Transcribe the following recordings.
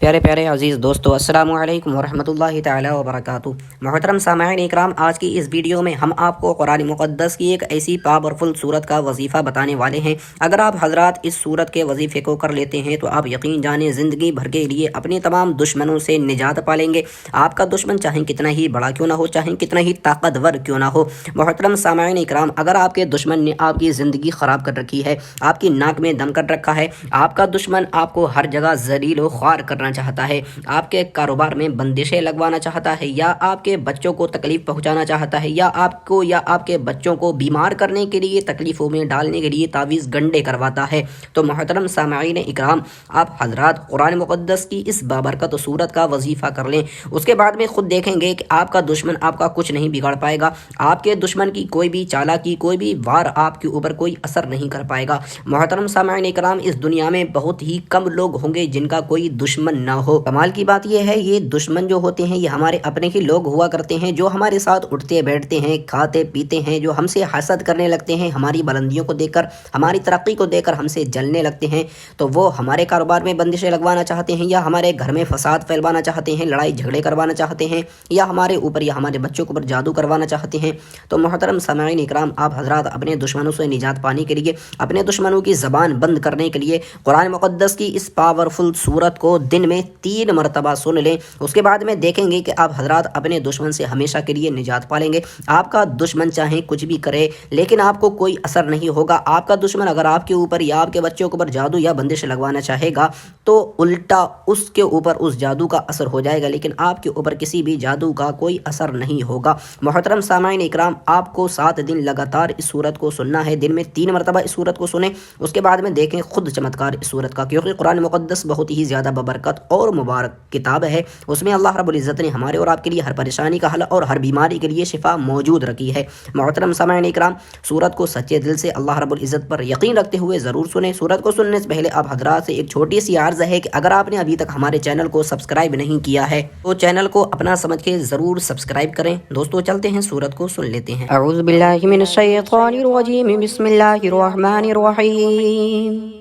प्यारे प्यारे अज़ीज़ दोस्तों, अस्सलामु अलैकुम वरहमतुल्लाहि ताला वबरकातुहू। मोहतरम सामईन इकराम, आज की इस वीडियो में हम आपको कुरान मुक़द्दस की एक ऐसी पावरफुल सूरत का वजीफ़ा बताने वाले हैं। अगर आप हजरात इस सूरत के वजीफ़े को कर लेते हैं तो आप यकीन जाने ज़िंदगी भर के लिए अपने तमाम दुश्मनों से निजात पालेंगे। आपका दुश्मन चाहे कितना ही बड़ा क्यों ना हो, चाहे कितना ही ताकतवर क्यों ना हो। मोहतरम सामईन इकराम, अगर आपके दुश्मन ने आपकी ज़िंदगी ख़राब कर रखी है, आपकी नाक में दम कर रखा है, आपका दुश्मन आपको हर जगह ज़लील व ख्वार करना चाहता है, आपके कारोबार में बंदिशें लगवाना चाहता है, या आपके बच्चों को तकलीफ़ पहुंचाना चाहता है, या आपको या आपके बच्चों को बीमार करने के लिए, तकलीफ़ों में डालने के लिए तावीज़ गंडे करवाता है, तो मोहतरम सामईन इकराम, आप हजरात कुरान मुक़द्दस की इस बाबरकत सूरत का वजीफ़ा कर लें। उसके बाद में ख़ुद देखेंगे कि आपका दुश्मन आपका कुछ नहीं बिगाड़ पाएगा। आपके दुश्मन की कोई भी चालाकी, कोई भी वार आपके ऊपर कोई असर नहीं कर पाएगा। मोहतरम सामईन इकराम, इस दुनिया में बहुत ही कम लोग होंगे जिनका कोई दुश्मन ना हो। कमाल की बात यह है, ये दुश्मन जो होते हैं ये हमारे अपने ही लोग हुआ करते हैं, जो हमारे साथ उठते बैठते हैं, खाते पीते हैं, जो हमसे हसद करने लगते हैं, हमारी बुलंदियों को देखकर, हमारी तरक्की को देखकर हमसे जलने लगते हैं। तो वो हमारे कारोबार में बंदिशें लगवाना चाहते हैं, या हमारे घर में फसाद फैलवाना चाहते हैं, लड़ाई झगड़े करवाना चाहते हैं, या हमारे ऊपर या हमारे बच्चों के ऊपर जादू करवाना चाहते हैं। तो मोहतरम सामईन इकराम, आप हजरात अपने दुश्मनों से निजात पाने के लिए, अपने दुश्मनों की ज़बान बंद करने के लिए कुरान मुक़द्दस की इस पावरफुल सूरत को दिन में 3 मरतबा सुन लें। उसके बाद में देखेंगे कि आप हजरात अपने दुश्मन से हमेशा के लिए निजात पालेंगे। आपका दुश्मन चाहे कुछ भी करे, लेकिन आपको कोई असर नहीं होगा। आपका दुश्मन अगर आपके ऊपर या आपके बच्चों के ऊपर जादू या बंदिश लगवाना चाहेगा तो उल्टा उसके ऊपर उस जादू का असर हो जाएगा, लेकिन आपके ऊपर किसी भी जादू का कोई असर नहीं होगा। मोहतरम सामईन इकराम, आपको 7 दिन लगातार इस सूरत को सुनना है। दिन में 3 मरतबा इस सूरत को सुने, उसके बाद में देखें खुद चमत्कार इस सूरत का, क्योंकि कुरान मुक़द्दस बहुत ही ज़्यादा बबरकत और मुबारक किताब है। उसमें अल्लाह रब्बुल इज़्ज़त ने हमारे और आपके लिए हर परेशानी का हल और हर बीमारी के लिए शिफा मौजूद रखी है। मोहतरम सामईन इकराम, सूरत को सच्चे दिल से अल्लाह रब्बुल इज़्ज़त पर यकीन रखते हुए ज़रूर सुने। सूरत को सुनने से पहले आप हजरात से एक छोटी सी अर्ज़ है कि अगर आपने अभी तक हमारे चैनल को सब्सक्राइब नहीं किया है तो चैनल को अपना समझ के ज़रूर सब्सक्राइब करें। दोस्तों, चलते हैं सूरत को सुन लेते हैं। अऊज़ु बिल्लाहि मिनश शैतानिर रजीम, बिस्मिल्लाहिर रहमानिर रहीम।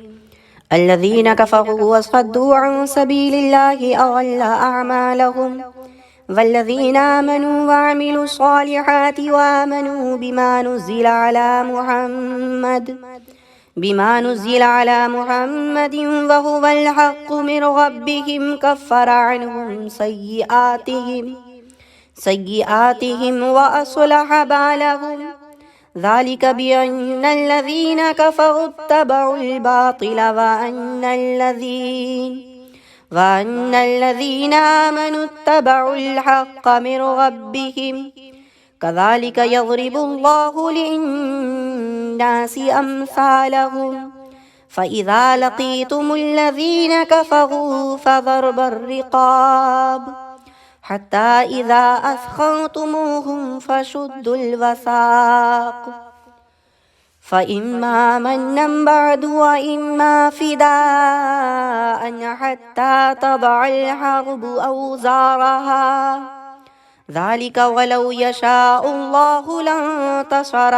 अल्लज़ीना कफ़रू वसद्दू अन सबीलिल्लाहि अज़ल्ल अअमालहुम वल्लज़ीना आमनू वअमिलुस्सॉलिहाति वआमनू बिमा नुज़्ज़िला अला मुहम्मदिन वहुवल हक़्क़ु मिन रब्बिहिम कफ़्फ़र अन्हुम सय्यिआतिहिम व अस्लह बालहुम ज़ालिक बिअन्नल्लज़ीना कफ़रू इत्तबउल बातिल वअन्नल्लज़ीना आमनू इत्तबउल हक़्क़ मिन रब्बिहिम कज़ालिक यज़रिबुल्लाहु लिन्नासि अम्सालहुम फ़इज़ा लक़ीतुमुल्लज़ीना कफ़रू फ़ज़रबर रिक़ाब हत्ता इज़ा अस्ख़न्तुमूहुम फ़शुद्दुल वसाक़ फ़इम्मा मन्नन बअदु व इम्मा फ़िदाअन हत्ता तज़अल हर्बु औज़ारहा ज़ालिक वलौ यशाअुल्लाहु लंतसर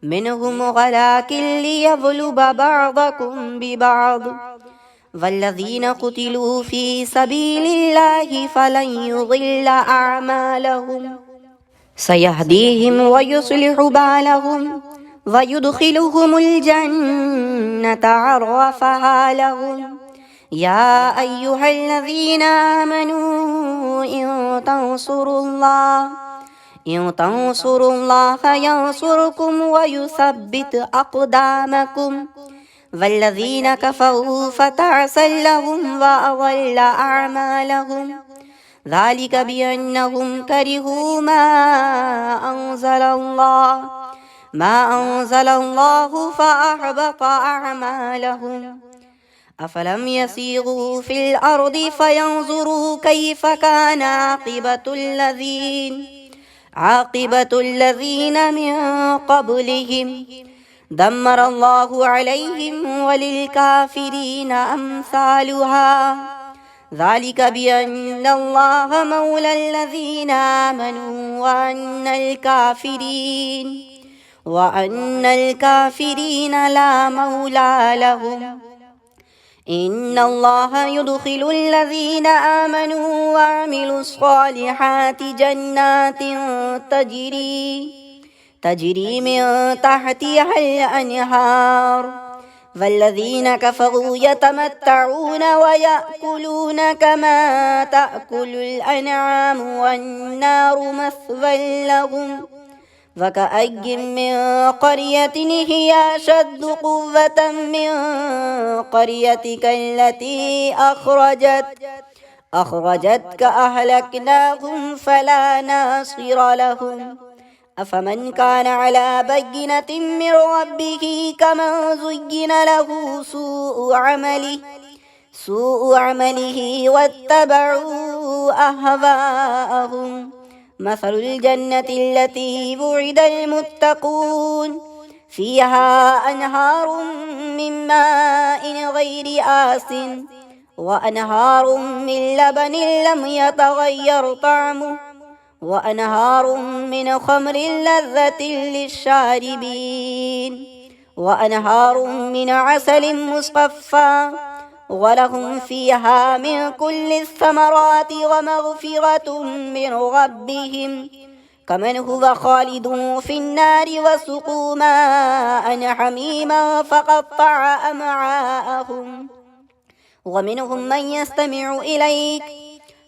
मिनहुम वलाकिन लियब्लुव बअदकुम बिबअद वल्लज़ीना क़ुतिलू फ़ी सबीलिल्लाहि फ़लन युज़िल्ल अअमालहुम सयहदीहिम व युस्लिहु बालहुम व युदख़िलुहुमुल जन्नत अर्रफ़हा लहुम या अय्युहल्लज़ीना आमनू इन तंसुरुल्लाह यंसुरकुम व युसब्बित अक़दामकुम वल्लज़ीना कफ़रू फ़तअसल लहुम व अज़ल्ल अअमालहुम ज़ालिक बिअन्नहुम करिहू मा अंज़लल्लाहु फ़अहबत अअमालहुम अफ़लम यसीरू फ़िल अर्दि फ़यंज़ुरू कैफ़ कान आक़िबतुल्लज़ीन मिन क़ब्लिहिम दम्मरल्लाहु अलैहिम वलिलकाफ़िरीन अम्सालुहा ज़ालिक बिअन्नल्लाह मौलल्लज़ीना आमनू व अन्नल काफ़िरीन ला मौला लहुम إن الله يدخل الذين آمنوا وعملوا الصالحات جنات تجري من تحتها الأنهار، والذين كفروا يتمتعون ويأكلون كما تأكل الأنعام والنار مثوى لهم. وكأي من قرية هي أشد قوة من قريتك التي أخرجتك أهلكناهم فلا ناصر لهم. أفمن كان على بينة من ربه كمن زين له سوء عمله واتبعوا أهواءهم. مثل الجنة التي وعد المتقون فيها أنهار من ماء غير آسن وأنهار من لبن لم يتغير طعمه وأنهار من خمر لذة للشاربين وأنهار من عسل مصفى ولهم فيها من كل الثمرات ومغفرة من ربهم كمن هو خالد في النار وسقوا ماء حميما فقطع أمعاءهم. ومنهم من يستمع إليك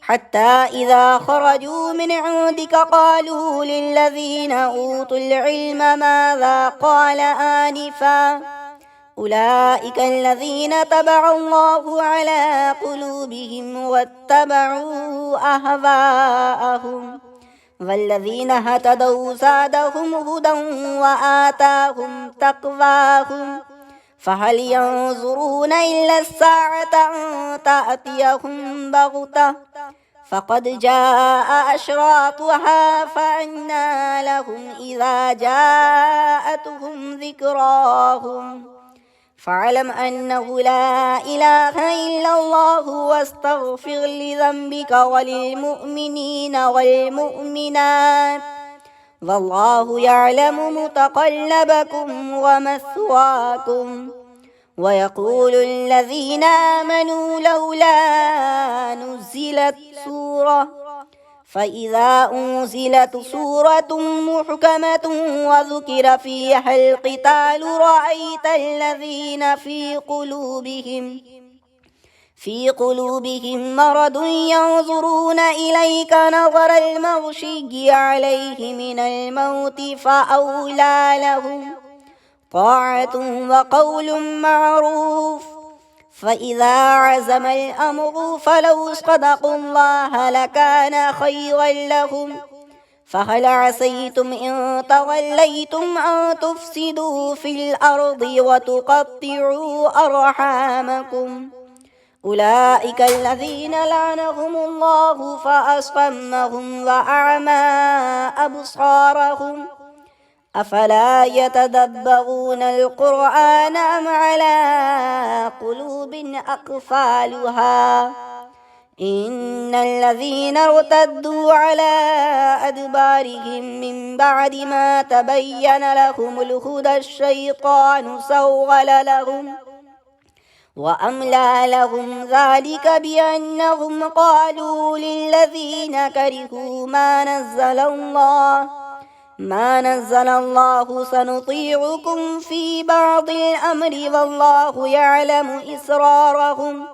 حتى إذا خرجوا من عندك قالوا للذين أوتوا العلم ماذا قال آنفا أولئك الذين طبع الله على قلوبهم واتبعوا أهواءهم. والذين اهتدوا زادهم هدى وآتاهم تقواهم. فهل ينظرون إلا الساعة أن تأتيهم بغتة فقد جاء أشراطها فأنى لهم إذا جاءتهم ذكراهم. فاعلم أنه لا إله إلا الله واستغفر لذنبك وللمؤمنين والمؤمنات والله يعلم متقلبكم ومثواكم. ويقول الذين آمنوا لولا نزلت سورة فإذا أنزلت سورة محكمة وذكر فيها القتال رأيت الذين في قلوبهم مرض ينظرون إليك نظر المغشي عليه من الموت فأولى لهم طاعة وقول معروف. فإذا عزم الأمر فلو صدقوا الله لكان خيرا لهم. فهل عسيتم إن توليتم أن تفسدوا في الأرض وتقطعوا أرحامكم أولئك الذين لعنهم الله فأصمهم وأعمى أبصارهم. أفلا يتدبرون القرآن أم على قلوب أقفالها إن الذين ارتدوا على أدبارهم من بعد ما تبين لهم الهدى الشيطان سول لهم وأملى لهم ذلك بأنهم قالوا للذين كرهوا ما نزل الله سنطيعكم في بعض الأمر والله يعلم إسرارهم.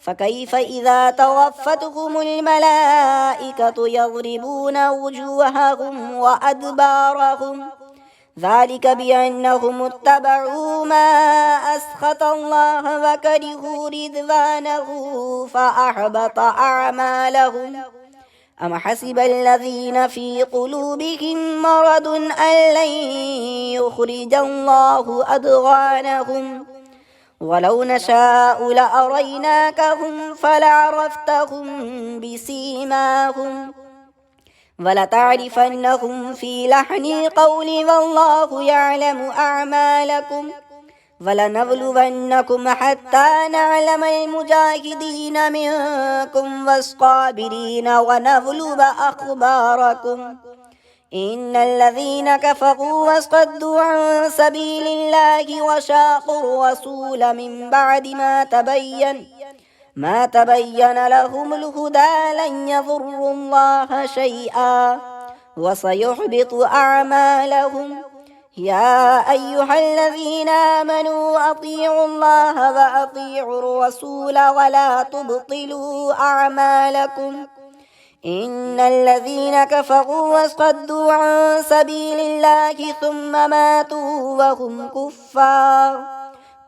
فكيف إذا توفتهم الملائكة يضربون وجوههم وأدبارهم ذلك بأنهم اتبعوا ما أسخط الله وكرهوا رضوانه فأحبط أعمالهم. أم حسب الذين في قلوبهم مرض أن لن يخرج الله أضغانهم ولو نشاء لأريناكهم فلعرفتهم بسيماهم ولتعرفنهم في لحن القول والله يعلم أعمالكم ولنبلونكم حتى نعلم المجاهدين منكم والصابرين ونبلو أخباركم إن الذين كفروا وصدوا عن سبيل الله وشاقوا الرسول من بعد ما تبين لهم الهدى لن يضروا الله شيئا وسيحبط أعمالهم. يا أيها الذين آمنوا أطيعوا الله وأطيعوا الرسول ولا تبطلوا أعمالكم. إن الذين كفروا وصدوا عن سبيل الله ثم ماتوا وهم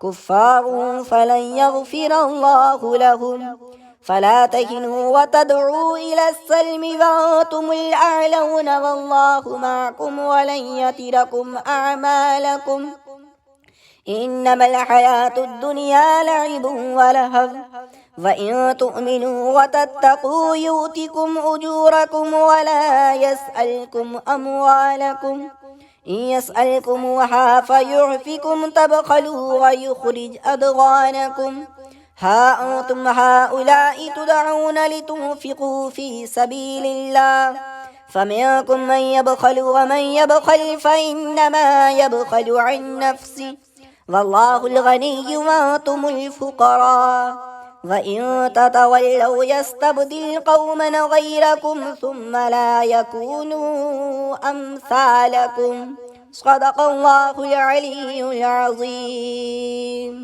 كفار فلن يغفر الله لهم. فلا تهنوا وتدعوا إلى السلم وأنتم الأعلون والله معكم ولن يتركم أعمالكم. إنما الحياة الدنيا لعب ولهو وإن تؤمنوا وتتقوا يؤتكم أجوركم ولا يسألكم أموالكم. إن يسألكموها فيعفكم تبخلوا ويخرج أضغانكم. ها أنتم هؤلاء تدعون لتنفقوا في سبيل الله فمنكم من يبخل ومن يبخل فإنما يبخل عن نفسه والله الغني وأنتم الفقراء. وإن تتولوا يستبدل قوما غيركم ثم لا يكونوا أمثالكم. صدق الله العلي العظيم.